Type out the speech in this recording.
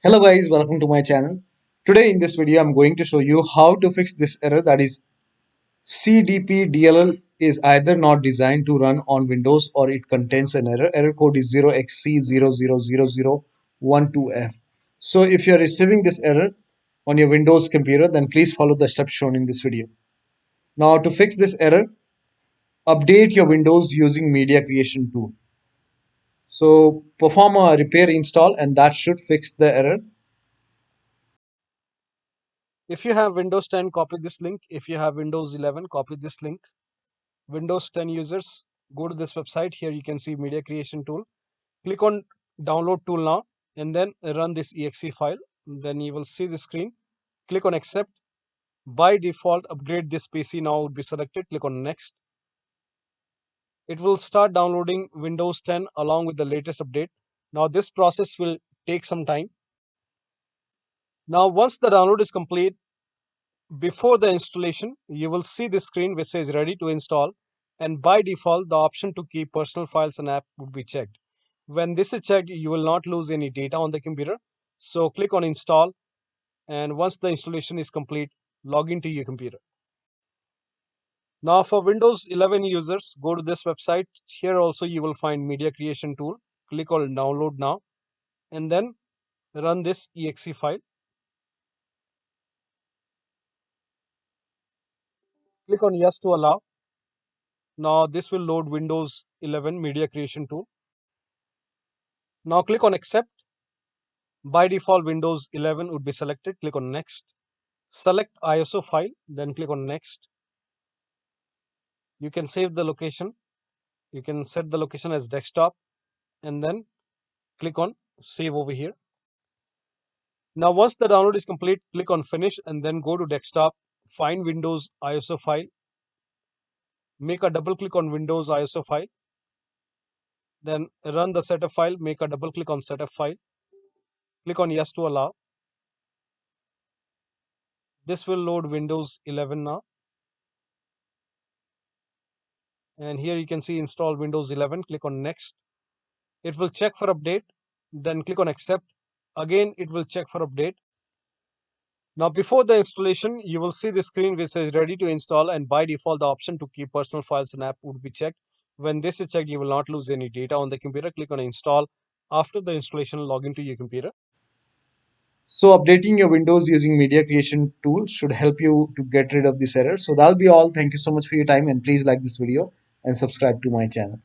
Hello guys, welcome to my channel. Today in this video I'm going to show you how to fix this error, that is CDP.dll is either not designed to run on Windows or it contains an error. Error code is 0xc000012f. So if you are receiving this error on your Windows computer, then please follow the steps shown in this video. Now to fix this error, update your Windows using media creation tool. So perform a repair install and that should fix the error. If you have Windows 10, copy this link. If you have Windows 11, copy this link. Windows 10 users, go to this website. Here you can see media creation tool. Click on download tool now and then run this exe file. Then you will see the screen. Click on accept. By default, upgrade this PC now would be selected. Click on next. It will start downloading Windows 10 along with the latest update. Now this process will take some time. Now once the download is complete, before the installation, you will see this screen which says ready to install, and by default the option to keep personal files and app would be checked. When this is checked, you will not lose any data on the computer. So click on install, and once the installation is complete, log into your computer. Now for Windows 11 users, go to this website. Here also you will find media creation tool. Click on download now and then run this exe file. Click on yes to allow. Now this will load Windows 11 media creation tool. Now click on accept. By default, Windows 11 would be selected. Click on next. Select ISO file, then click on next. You can save the location. You can set the location as desktop and then click on save over here. Now once the download is complete, click on finish and then go to desktop. Find Windows ISO file. Make a double click on Windows ISO file. Then run the setup file. Make a double click on setup file. Click on yes to allow. This will load Windows 11 now. And here you can see install Windows 11. Click on next. It will check for update. Then click on accept. Again, it will check for update. Now before the installation, you will see the screen which says ready to install, and by default the option to keep personal files and app would be checked. When this is checked, you will not lose any data on the computer. Click on install. After the installation, log into your computer. So updating your Windows using media creation tool should help you to get rid of this error. So that'll be all. Thank you so much for your time and please like this video and subscribe to my channel.